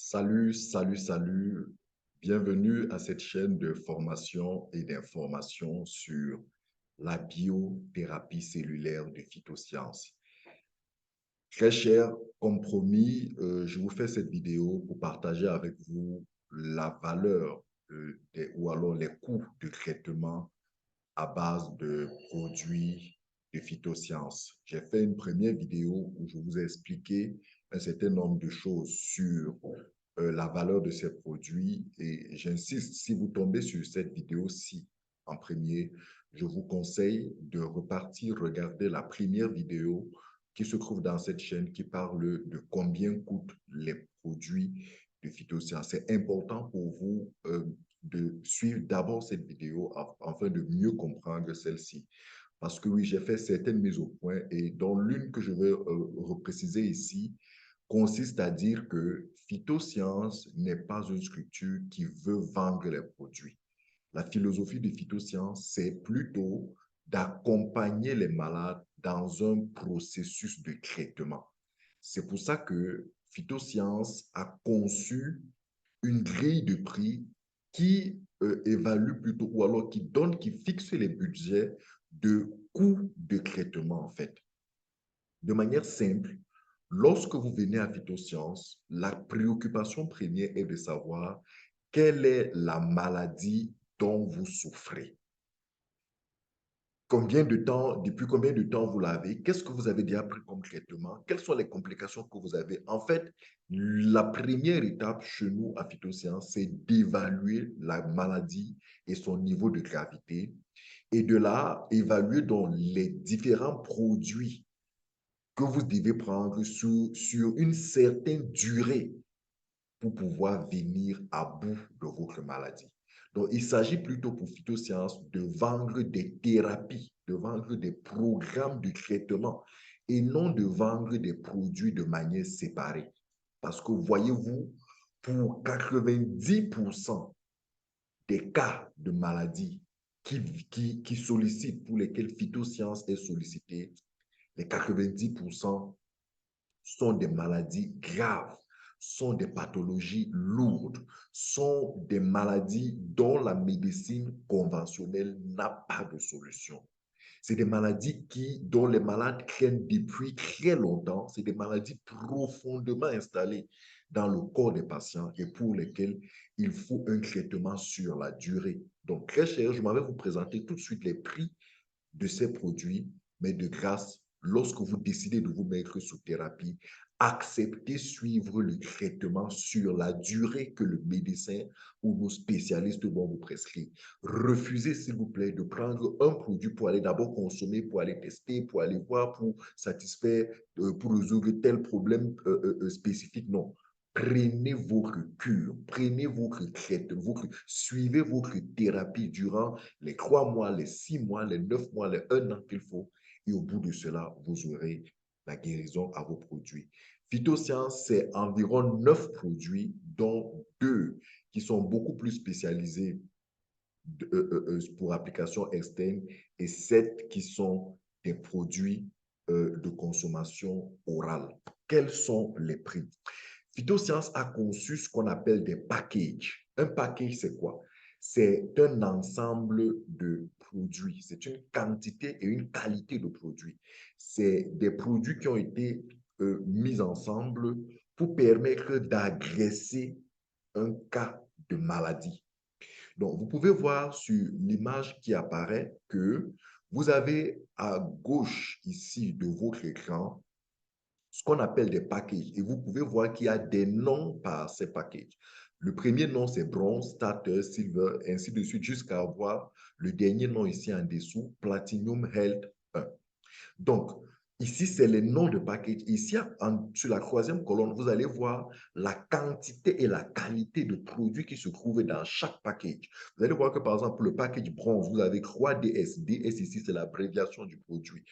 Salut. Bienvenue à cette chaîne de formation et d'information sur la biothérapie cellulaire de phytosciences. Très cher, comme promis, je vous fais cette vidéo pour partager avec vous la valeur ou alors les coûts de traitement à base de produits de phytosciences. J'ai fait une première vidéo où je vous ai expliqué un certain nombre de choses sur la valeur de ces produits et j'insiste, si vous tombez sur cette vidéo-ci en premier, je vous conseille de repartir regarder la première vidéo qui se trouve dans cette chaîne qui parle de combien coûtent les produits de phytosciences. C'est important pour vous de suivre d'abord cette vidéo afin de mieux comprendre celle-ci. Parce que oui, j'ai fait certaines mises au point et dans l'une que je vais repréciser ici consiste à dire que Phytosciences n'est pas une structure qui veut vendre les produits. La philosophie de Phytosciences, c'est plutôt d'accompagner les malades dans un processus de traitement. C'est pour ça que Phytosciences a conçu une grille de prix qui évalue plutôt, ou alors qui fixe les budgets de coûts de traitement, en fait. De manière simple, lorsque vous venez à Phytosciences, la préoccupation première est de savoir quelle est la maladie dont vous souffrez. Depuis combien de temps vous l'avez? Qu'est-ce que vous avez déjà pris comme traitement? Quelles sont les complications que vous avez? En fait, la première étape chez nous à Phytosciences, c'est d'évaluer la maladie et son niveau de gravité. Et de là, évaluer donc les différents produits que vous devez prendre sur une certaine durée pour pouvoir venir à bout de votre maladie. Donc, il s'agit plutôt pour Phytosciences de vendre des thérapies, de vendre des programmes de traitement et non de vendre des produits de manière séparée. Parce que voyez-vous, pour 90% des cas de maladies qui sollicitent, pour lesquels Phytosciences est sollicité, les 90% sont des maladies graves, sont des pathologies lourdes, sont des maladies dont la médecine conventionnelle n'a pas de solution. C'est des maladies dont les malades craignent depuis très longtemps. C'est des maladies profondément installées dans le corps des patients et pour lesquelles il faut un traitement sur la durée. Donc, très cher, je m'en vais vous présenter tout de suite les prix de ces produits, mais de grâce, lorsque vous décidez de vous mettre sous thérapie, acceptez suivre le traitement sur la durée que le médecin ou nos spécialistes vont vous prescrire. Refusez, s'il vous plaît, de prendre un produit pour aller d'abord consommer, pour aller tester, pour aller voir, pour satisfaire, pour résoudre tel problème spécifique. Non. Prenez votre cure, prenez votre traitement, suivez votre thérapie durant les 3 mois, les 6 mois, les 9 mois, les 1 an qu'il faut. Et au bout de cela, vous aurez la guérison à vos produits. Phytosciences, c'est environ 9 produits, dont 2 qui sont beaucoup plus spécialisés pour application externe et 7 qui sont des produits de consommation orale. Quels sont les prix? Phytosciences a conçu ce qu'on appelle des packages. Un package, c'est quoi? C'est un ensemble de produits. C'est une quantité et une qualité de produits. C'est des produits qui ont été mis ensemble pour permettre d'agresser un cas de maladie. Donc, vous pouvez voir sur l'image qui apparaît que vous avez à gauche ici de votre écran ce qu'on appelle des packages. Et vous pouvez voir qu'il y a des noms par ces packages. Le premier nom, c'est bronze, starter, silver, ainsi de suite, jusqu'à avoir le dernier nom ici en dessous, Platinum Health 1. Donc, ici, c'est les noms de package. Ici, sur la troisième colonne, vous allez voir la quantité et la qualité de produits qui se trouvent dans chaque package. Vous allez voir que, par exemple, pour le package bronze, vous avez 3DS. DS ici, c'est l'abréviation du produit.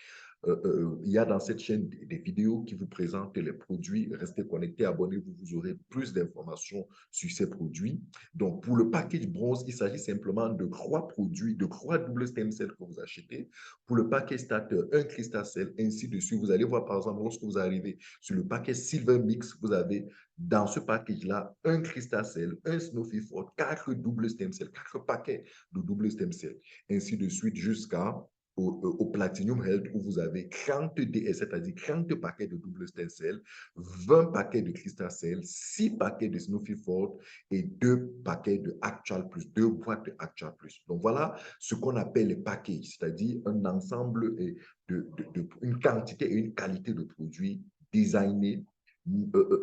il y a dans cette chaîne des vidéos qui vous présentent les produits. Restez connectés, abonnez-vous, vous aurez plus d'informations sur ces produits. Donc, pour le package bronze, il s'agit simplement de 3 produits, de 3 double stem cells que vous achetez. Pour le package starter, un crystal cell, ainsi de suite. Vous allez voir, par exemple, lorsque vous arrivez sur le package silver mix, vous avez dans ce package-là un crystal cell, un Snowflake Fort, 4 double stem cells, 4 paquets de double stem cells, ainsi de suite jusqu'à au Platinum Health où vous avez 30 DS, c'est-à-dire 30 paquets de double stem cells, 20 paquets de crystal cells, 6 paquets de Snowflake Fort et 2 paquets de Actual Plus, 2 boîtes de Actual Plus. Donc voilà ce qu'on appelle les packages, c'est-à-dire un ensemble une quantité et une qualité de produits designés,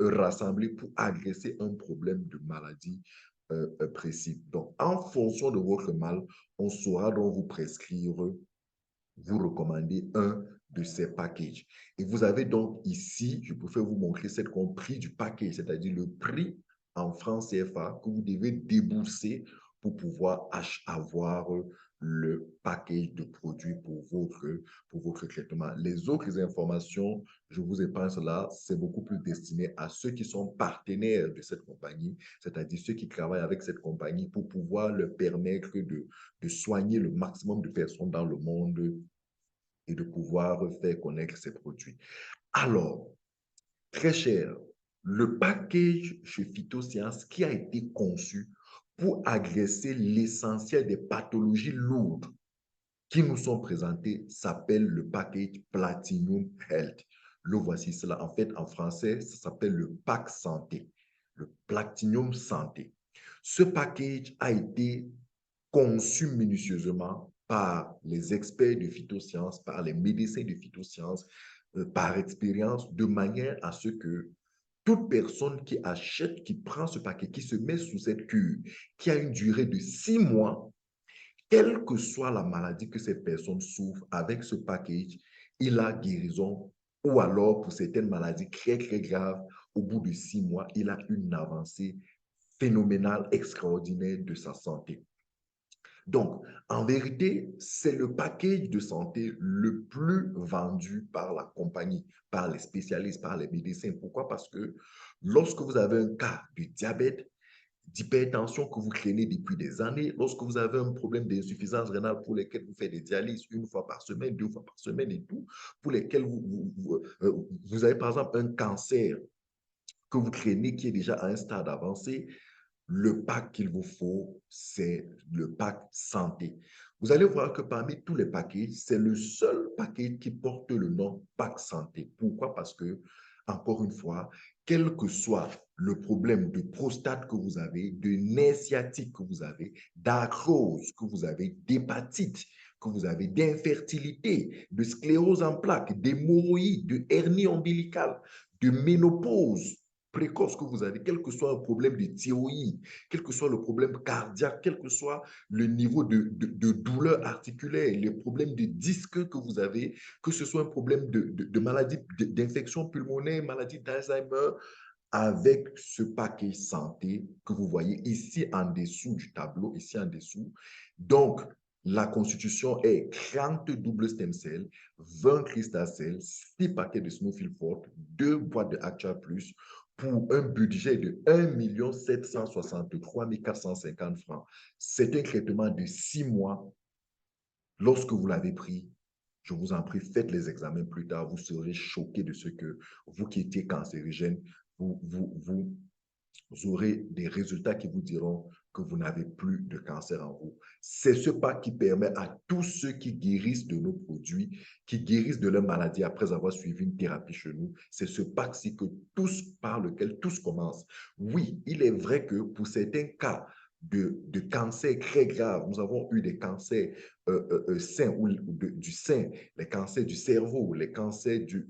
rassemblés pour adresser un problème de maladie précis. Donc, en fonction de votre mal, on saura donc vous prescrire, vous recommander un de ces packages. Et vous avez donc ici, je préfère vous montrer cette prix du package, c'est-à-dire le prix en francs CFA que vous devez débourser pour pouvoir avoir le package de produits pour votre traitement. Les autres informations, je vous épargne cela, c'est beaucoup plus destiné à ceux qui sont partenaires de cette compagnie, c'est-à-dire ceux qui travaillent avec cette compagnie pour pouvoir leur permettre de soigner le maximum de personnes dans le monde et de pouvoir faire connaître ces produits. Alors, très cher, le package chez Phytosciences qui a été conçu pour agresser l'essentiel des pathologies lourdes qui nous sont présentées s'appelle le package Platinum Health. Le voici cela. En fait, en français, ça s'appelle le pack santé, le Platinum Santé. Ce package a été conçu minutieusement par les experts de phytosciences, par les médecins de phytosciences, par expérience, de manière à ce que toute personne qui achète, qui prend ce paquet, qui se met sous cette cure, qui a une durée de 6 mois, quelle que soit la maladie que cette personne souffre, avec ce package, il a guérison. Ou alors, pour certaines maladies très, très graves, au bout de 6 mois, il a une avancée phénoménale, extraordinaire de sa santé. Donc, en vérité, c'est le package de santé le plus vendu par la compagnie, par les spécialistes, par les médecins. Pourquoi? Parce que lorsque vous avez un cas de diabète, d'hypertension que vous craignez depuis des années, lorsque vous avez un problème d'insuffisance rénale pour lequel vous faites des dialyses 1 fois par semaine, 2 fois par semaine et tout, pour lesquels vous avez par exemple un cancer que vous craignez qui est déjà à un stade avancé, le pack qu'il vous faut, c'est le pack santé. Vous allez voir que parmi tous les paquets, c'est le seul paquet qui porte le nom pack santé. Pourquoi? Parce que, encore une fois, quel que soit le problème de prostate que vous avez, de nerf sciatique que vous avez, d'arthrose que vous avez, d'hépatite que vous avez, d'infertilité, de sclérose en plaques, d'hémorroïdes, de hernie ombilicale, de ménopause précoce que vous avez, quel que soit un problème de thyroïde, quel que soit le problème cardiaque, quel que soit le niveau de douleur articulaire, les problèmes de disque que vous avez, que ce soit un problème de maladie, d'infection pulmonaire, maladie d'Alzheimer, avec ce paquet santé que vous voyez ici en dessous du tableau, ici en dessous. Donc, la constitution est 30 double stem cells, 20 crystal cells, 6 paquets de Snowfield Fort, 2 boîtes de Actua Plus pour un budget de 1 763 450 francs. C'est un traitement de 6 mois. Lorsque vous l'avez pris, je vous en prie, faites les examens plus tard. Vous serez choqué de ce que vous qui étiez cancérigène, vous aurez des résultats qui vous diront que vous n'avez plus de cancer en vous. C'est ce pas qui permet à tous ceux qui guérissent de nos produits, qui guérissent de leur maladie après avoir suivi une thérapie chez nous, c'est ce pack-ci que tous, par lequel tous commencent. Oui, il est vrai que pour certains cas de cancer très graves, nous avons eu des cancers sein ou du sein, les cancers du cerveau, les cancers du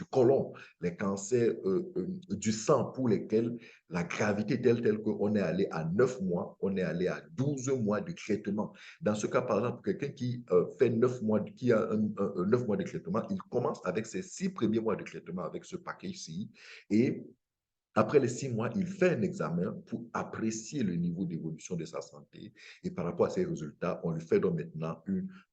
côlon, les cancers du sang pour lesquels la gravité est telle qu'on est allé à 9 mois, on est allé à 12 mois de traitement. Dans ce cas, par exemple, quelqu'un qui fait 9 mois, qui a 9 mois de traitement, il commence avec ses 6 premiers mois de traitement avec ce package-ci et Après les 6 mois, il fait un examen pour apprécier le niveau d'évolution de sa santé. Et par rapport à ces résultats, on lui fait donc maintenant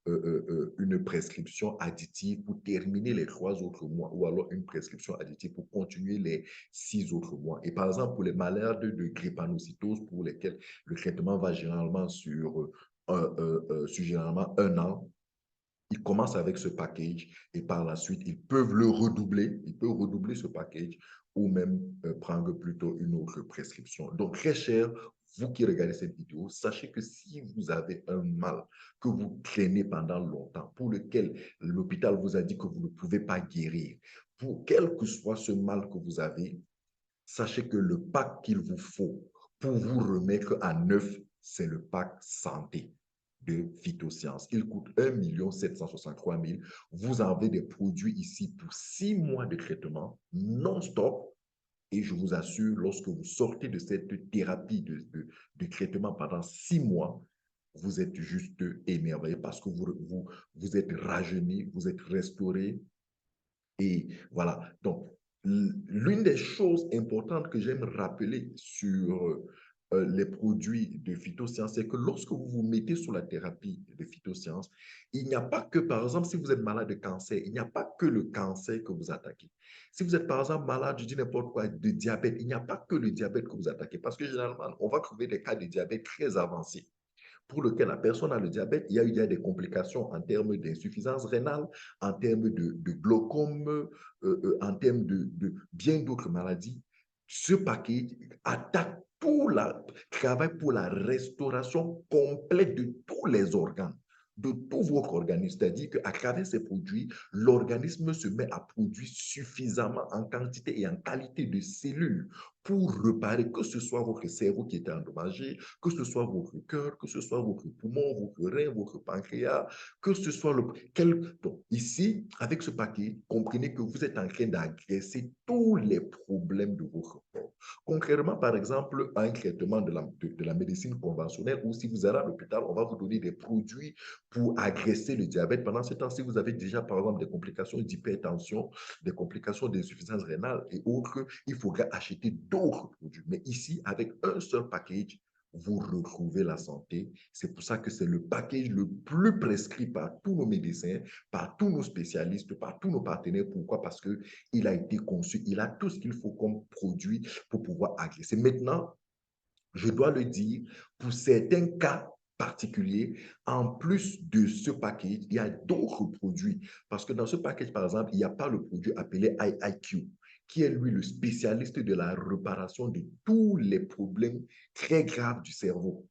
une prescription additive pour terminer les 3 autres mois ou alors une prescription additive pour continuer les 6 autres mois. Et par exemple, pour les malades de drépanocytose pour lesquels le traitement va généralement sur généralement 1 an, ils commencent avec ce package et par la suite, ils peuvent le redoubler. Ils peuvent redoubler ce package ou même prendre plutôt une autre prescription. Donc, très cher, vous qui regardez cette vidéo, sachez que si vous avez un mal que vous traînez pendant longtemps, pour lequel l'hôpital vous a dit que vous ne pouvez pas guérir, pour quel que soit ce mal que vous avez, sachez que le pack qu'il vous faut pour vous remettre à neuf, c'est le pack santé de Phytosciences. Il coûte 1 763 000. Vous avez des produits ici pour 6 mois de traitement non-stop. Et je vous assure, lorsque vous sortez de cette thérapie de traitement pendant 6 mois, vous êtes juste émerveillé parce que vous êtes rajeuni, vous êtes restauré, et voilà. Donc, l'une des choses importantes que j'aime rappeler sur les produits de phytosciences, c'est que lorsque vous vous mettez sous la thérapie de phytosciences, il n'y a pas que, par exemple, si vous êtes malade de cancer, il n'y a pas que le cancer que vous attaquez. Si vous êtes, par exemple, malade, je dis n'importe quoi, de diabète, il n'y a pas que le diabète que vous attaquez, parce que généralement, on va trouver des cas de diabète très avancés pour lequel la personne a le diabète, il y a des complications en termes d'insuffisance rénale, en termes de glaucome, en termes de bien d'autres maladies. Ce paquet attaque travaille pour la restauration complète de tous les organes, de tout votre organisme. C'est-à-dire qu'à travers ces produits, l'organisme se met à produire suffisamment en quantité et en qualité de cellules pour réparer, que ce soit votre cerveau qui est endommagé, que ce soit votre cœur, que ce soit votre poumon, votre rein, votre pancréas, que ce soit le... Donc, ici, avec ce paquet, comprenez que vous êtes en train d'agresser tous les problèmes de votre corps. Concrètement, par exemple, à un traitement de la médecine conventionnelle, ou si vous allez à l'hôpital, on va vous donner des produits pour agresser le diabète. Pendant ce temps, si vous avez déjà, par exemple, des complications d'hypertension, des complications d'insuffisance rénale et autres, il faudra acheter d'autres produits. Mais ici, avec un seul package, vous retrouvez la santé. C'est pour ça que c'est le package le plus prescrit par tous nos médecins, par tous nos spécialistes, par tous nos partenaires. Pourquoi? Parce qu'il a été conçu, il a tout ce qu'il faut comme produit pour pouvoir agresser. Maintenant, je dois le dire, pour certains cas particuliers, en plus de ce package, il y a d'autres produits. Parce que dans ce package, par exemple, il n'y a pas le produit appelé IIQ, qui est lui le spécialiste de la réparation de tous les problèmes très graves du cerveau.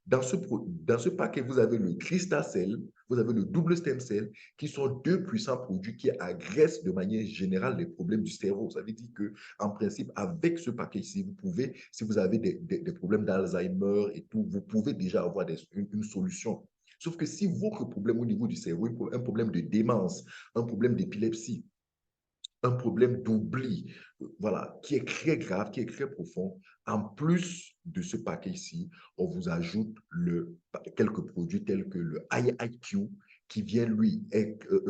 Dans ce paquet, vous avez le Crystal Cell, vous avez le double stem cell, qui sont deux puissants produits qui agressent de manière générale les problèmes du cerveau. Ça veut dire que, en principe, avec ce paquet-ci, vous pouvez, si vous avez des problèmes d'Alzheimer et tout, vous pouvez déjà avoir une solution. Sauf que si votre problème au niveau du cerveau, un problème de démence, un problème d'épilepsie, un problème d'oubli, voilà, qui est très grave, qui est très profond. En plus de ce paquet-ci, on vous ajoute quelques produits tels que le IIQ, qui vient, lui,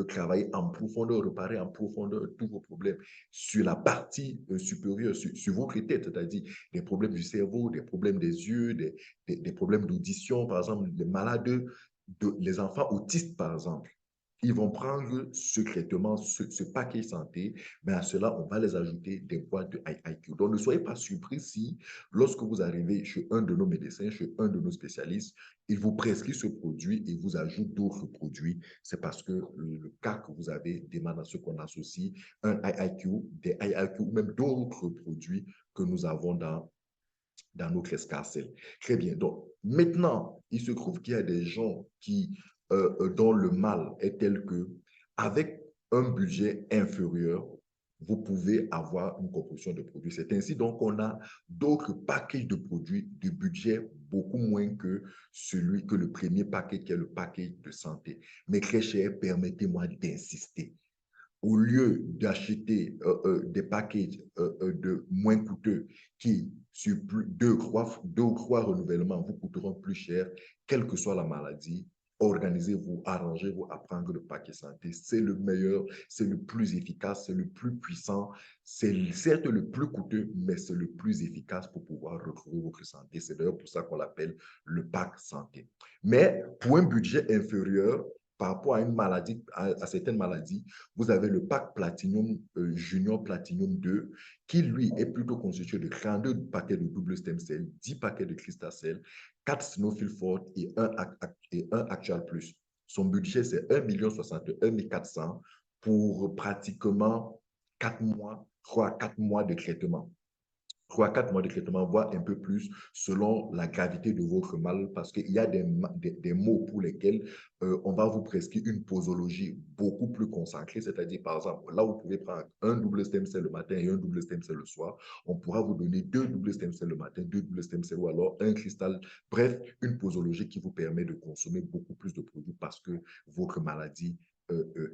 travailler en profondeur, réparer en profondeur tous vos problèmes sur la partie supérieure, sur votre tête, c'est-à-dire des problèmes du cerveau, des problèmes des yeux, des problèmes d'audition, par exemple, les malades, les enfants autistes, par exemple. Ils vont prendre ce traitement, ce paquet santé, mais à cela, on va les ajouter des boîtes de IIQ. Donc, ne soyez pas surpris si, lorsque vous arrivez chez un de nos médecins, chez un de nos spécialistes, il vous prescrit ce produit et vous ajoute d'autres produits. C'est parce que le cas que vous avez demande à ce qu'on associe un IIQ, des IIQ ou même d'autres produits que nous avons dans notre escarcelle. Très bien. Donc, maintenant, il se trouve qu'il y a des gens dont le mal est tel que, avec un budget inférieur, vous pouvez avoir une composition de produits. C'est ainsi donc qu'on a d'autres packages de produits de budget beaucoup moins que le premier paquet qui est le package de santé. Mais très cher, permettez-moi d'insister au lieu d'acheter des packages de moins coûteux qui, sur deux ou trois renouvellements, vous coûteront plus cher, quelle que soit la maladie, organisez-vous, arrangez-vous à prendre le paquet santé. C'est le meilleur, c'est le plus efficace, c'est le plus puissant. C'est certes le plus coûteux, mais c'est le plus efficace pour pouvoir retrouver votre santé. C'est d'ailleurs pour ça qu'on l'appelle le pack santé. Mais pour un budget inférieur, par rapport à une maladie, à certaines maladies, vous avez le pack Platinum Junior Platinum 2, qui lui est plutôt constitué de 32 paquets de double stem cell, 10 paquets de Crystacell, 4 Snowfield Fort et un Actual Plus. Son budget, c'est 1 400 000 pour pratiquement 4 mois, 3 à 4 mois de traitement. 3 à 4 mois de traitement, voire un peu plus, selon la gravité de votre mal, parce qu'il y a des mots pour lesquels on va vous prescrire une posologie beaucoup plus concentrée, c'est-à-dire, par exemple, là où vous pouvez prendre un double stem cell le matin et un double stem cell le soir, on pourra vous donner 2 double stem cell le matin, 2 double stem cell ou alors un cristal, bref, une posologie qui vous permet de consommer beaucoup plus de produits parce que votre maladie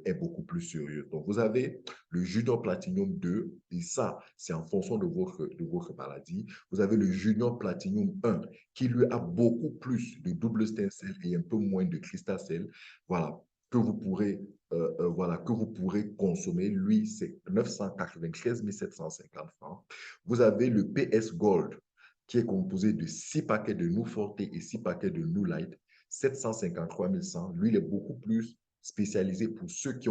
est beaucoup plus sérieuse. Donc, vous avez le Junior Platinum 2, et ça, c'est en fonction de votre maladie. Vous avez le Junior Platinum 1, qui lui a beaucoup plus de double stem cell et un peu moins de Crystacell. Voilà, que vous pourrez consommer. Lui, c'est 993 750 francs. Vous avez le PS Gold, qui est composé de 6 paquets de New Forte et 6 paquets de New Light, 753 100. Lui, il est beaucoup plus spécialisé pour ceux qui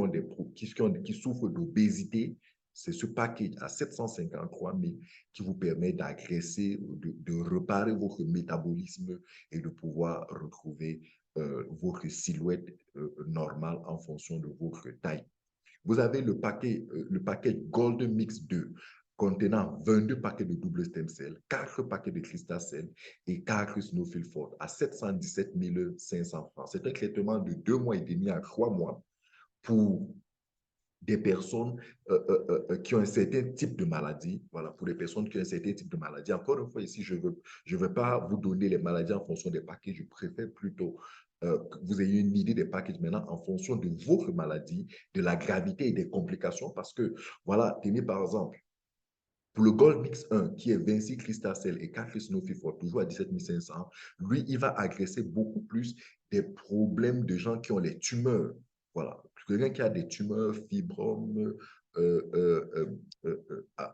souffrent d'obésité. C'est ce package à 753 000 qui vous permet d'agresser, de réparer votre métabolisme et de pouvoir retrouver votre silhouette normale en fonction de votre taille. Vous avez le paquet Golden Mix 2 contenant 22 paquets de double stem cell, 4 paquets de Crystacell et 4 Snowfield Fort à 717 500 francs. C'est un traitement de 2 mois et demi à 3 mois pour des personnes qui ont un certain type de maladie. Voilà, pour les personnes qui ont un certain type de maladie. Encore une fois, ici, je ne veux pas vous donner les maladies en fonction des paquets. Je préfère plutôt que vous ayez une idée des packages maintenant en fonction de votre maladie, de la gravité et des complications. Parce que, voilà, tenez par exemple, pour le Gold Mix 1, qui est 26 Crystacell et 4 Snowfield Fort, toujours à 17 500, lui, il va agresser beaucoup plus des problèmes de gens qui ont les tumeurs. Voilà. Quelqu'un qui a des tumeurs, fibromes, euh, euh, euh, euh,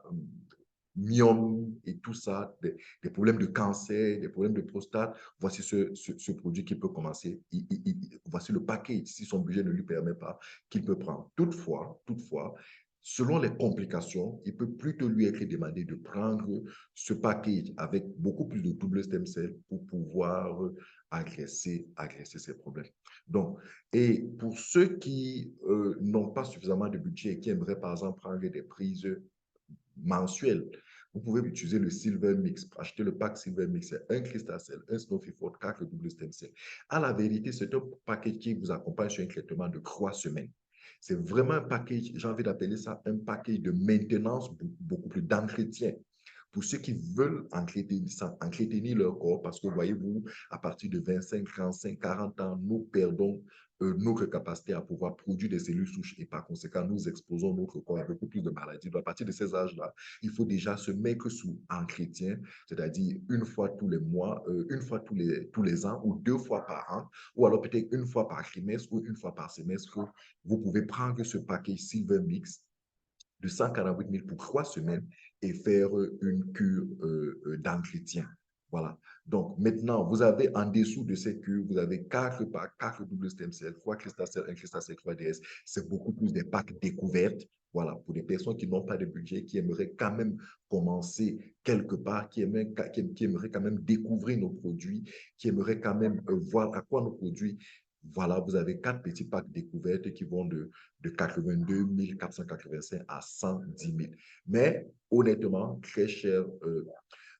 myomes et tout ça, des problèmes de cancer, des problèmes de prostate. Voici ce produit qui peut commencer. Voici le paquet, si son budget ne lui permet pas, qu'il peut prendre. Toutefois, selon les complications, il peut plutôt lui être demandé de prendre ce package avec beaucoup plus de double stem cell pour pouvoir agresser ces problèmes. Donc, et pour ceux qui n'ont pas suffisamment de budget et qui aimeraient par exemple prendre des prises mensuelles, vous pouvez utiliser le Silver Mix. Acheter le pack Silver Mix, c'est un Crystacell, un Snowfield Fort, 4 double stem cell. À la vérité, c'est un package qui vous accompagne sur un traitement de 3 semaines. C'est vraiment un package, j'ai envie d'appeler ça un package de maintenance, beaucoup plus d'entretien. Pour ceux qui veulent entretenir leur corps, parce que voyez-vous, à partir de 25, 35, 40 ans, nous perdons notre capacité à pouvoir produire des cellules souches et par conséquent, nous exposons notre corps à beaucoup plus de maladies. Donc, à partir de ces âges-là, il faut déjà se mettre sous entretien, c'est-à-dire une fois tous les mois, une fois tous les ans ou 2 fois par an, ou alors peut-être une fois par trimestre ou une fois par semestre. Vous pouvez prendre ce paquet Silver Mix de 148 000 pour 3 semaines et faire une cure d'entretien. Voilà. Donc, maintenant, vous avez en dessous de ces cures, vous avez 4 double stem cells, 3 Crystacell, 1 Crystacell 3DS. C'est beaucoup plus des packs découvertes. Voilà, pour des personnes qui n'ont pas de budget, qui aimeraient quand même commencer quelque part, qui aimeraient quand même découvrir nos produits, qui aimeraient quand même voir à quoi nos produits. Voilà, vous avez 4 petits packs découvertes qui vont de 82 485 à 110 000. Mais honnêtement, très cher,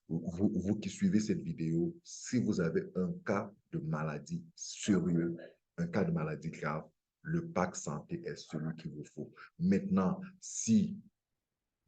vous qui suivez cette vidéo, si vous avez un cas de maladie sérieux, un cas de maladie grave, le pack santé est celui qu'il vous faut. Maintenant, si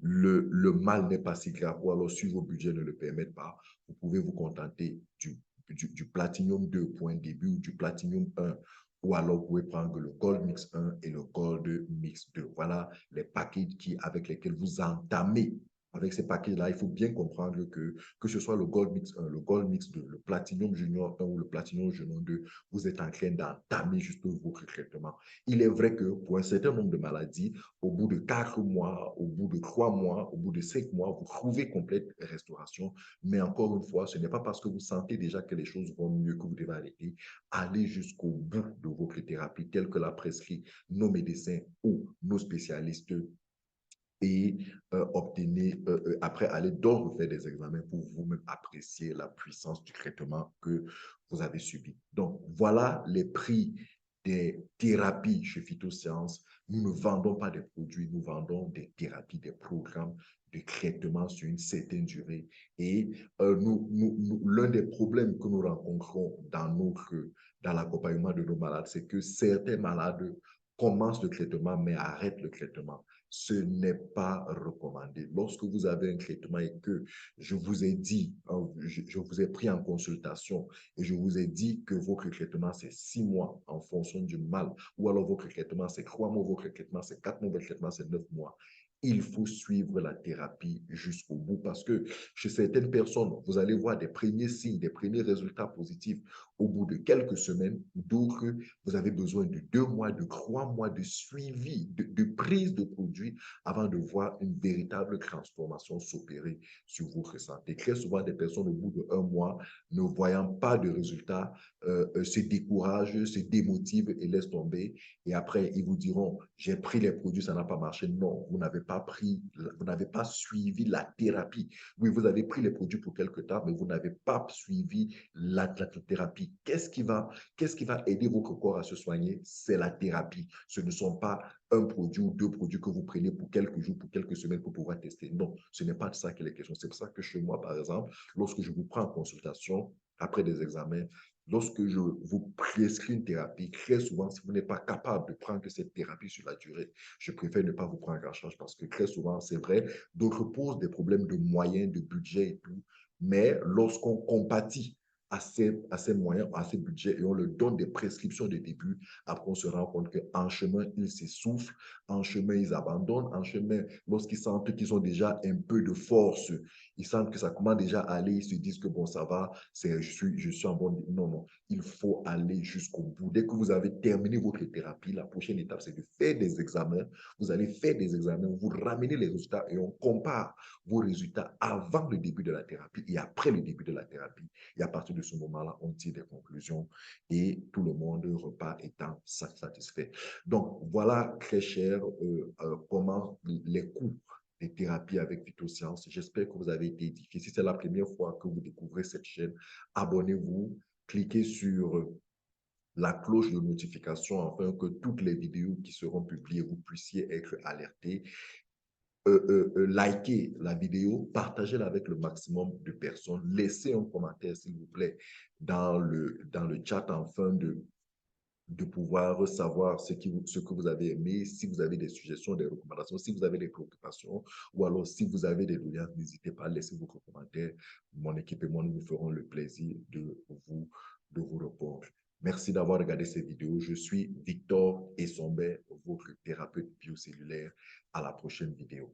le mal n'est pas si grave, ou alors si vos budgets ne le permettent pas, vous pouvez vous contenter du Platinum 2 point début ou du Platinum 1, ou alors vous pouvez prendre le Gold Mix 1 et le Gold Mix 2. Voilà les packages avec lesquels vous entamez avec ces paquets-là, il faut bien comprendre que ce soit le Gold Mix 2, le Platinum Junior 1 ou le Platinum Junior 2, vous êtes en train d'entamer juste votre traitement. Il est vrai que pour un certain nombre de maladies, au bout de 4 mois, au bout de 3 mois, au bout de 5 mois, vous trouvez complète restauration. Mais encore une fois, ce n'est pas parce que vous sentez déjà que les choses vont mieux que vous devez arrêter. Allez jusqu'au bout de votre thérapie, telle que l'a prescrit nos médecins ou nos spécialistes et obtenir, après aller donc refaire des examens pour vous-même apprécier la puissance du traitement que vous avez subi. Donc, voilà les prix des thérapies chez Phytosciences. Nous ne vendons pas des produits, nous vendons des thérapies, des programmes de traitement sur une certaine durée. Et l'un des problèmes que nous rencontrons dans l'accompagnement de nos malades, c'est que certains malades commencent le traitement mais arrêtent le traitement. Ce n'est pas recommandé. Lorsque vous avez un traitement et que je vous ai dit, je vous ai pris en consultation et je vous ai dit que votre traitement, c'est 6 mois en fonction du mal, ou alors votre traitement, c'est 3 mois, votre traitement, c'est 4 mois, votre traitement, c'est 9 mois. Il faut suivre la thérapie jusqu'au bout parce que chez certaines personnes, vous allez voir des premiers signes, des premiers résultats positifs au bout de quelques semaines. D'autres, vous avez besoin de 2 mois, de 3 mois de suivi, de prise de produits avant de voir une véritable transformation s'opérer sur votre santé. Très souvent, des personnes au bout d'un mois, ne voyant pas de résultats, se découragent, se démotivent et laissent tomber. Et après, ils vous diront, j'ai pris les produits, ça n'a pas marché. Non, vous n'avez pas pris, vous n'avez pas suivi la thérapie. Oui, vous avez pris les produits pour quelque temps, mais vous n'avez pas suivi la thérapie. Qu'est-ce qui va aider votre corps à se soigner? C'est la thérapie. Ce ne sont pas un produit ou deux produits que vous prenez pour quelques jours, pour quelques semaines pour pouvoir tester. Non, ce n'est pas de ça qu'il est question. C'est pour ça que chez moi, par exemple, lorsque je vous prends en consultation, après des examens, lorsque je vous prescris une thérapie, très souvent, si vous n'êtes pas capable de prendre cette thérapie sur la durée, je préfère ne pas vous prendre en charge parce que très souvent, c'est vrai, d'autres posent des problèmes de moyens, de budget et tout. Mais lorsqu'on compatit à ces moyens, à ces budgets et on leur donne des prescriptions de début, après on se rend compte qu'en chemin, ils s'essoufflent, en chemin, ils abandonnent, en chemin, lorsqu'ils sentent qu'ils ont déjà un peu de force, ils sentent que ça commence déjà à aller, ils se disent que bon, ça va, je suis en bon... Non, non, il faut aller jusqu'au bout. Dès que vous avez terminé votre thérapie, la prochaine étape, c'est de faire des examens. Vous allez faire des examens, vous ramenez les résultats et on compare vos résultats avant le début de la thérapie et après le début de la thérapie. Et à partir de ce moment-là, on tire des conclusions et tout le monde repart étant satisfait. Donc, voilà, très cher, comment les coûts des thérapies avec Phytosciences. J'espère que vous avez été édifiés. Si c'est la première fois que vous découvrez cette chaîne, abonnez-vous, cliquez sur la cloche de notification afin que toutes les vidéos qui seront publiées, vous puissiez être alertés. Likez la vidéo, partagez-la avec le maximum de personnes. Laissez un commentaire, s'il vous plaît, dans le chat afin de pouvoir savoir ce que vous avez aimé, si vous avez des suggestions, des recommandations, si vous avez des préoccupations, ou alors si vous avez des doléances, n'hésitez pas à laisser vos commentaires. Mon équipe et moi, nous vous ferons le plaisir de vous répondre. Merci d'avoir regardé cette vidéo. Je suis Victor Essombe, votre thérapeute biocellulaire. À la prochaine vidéo.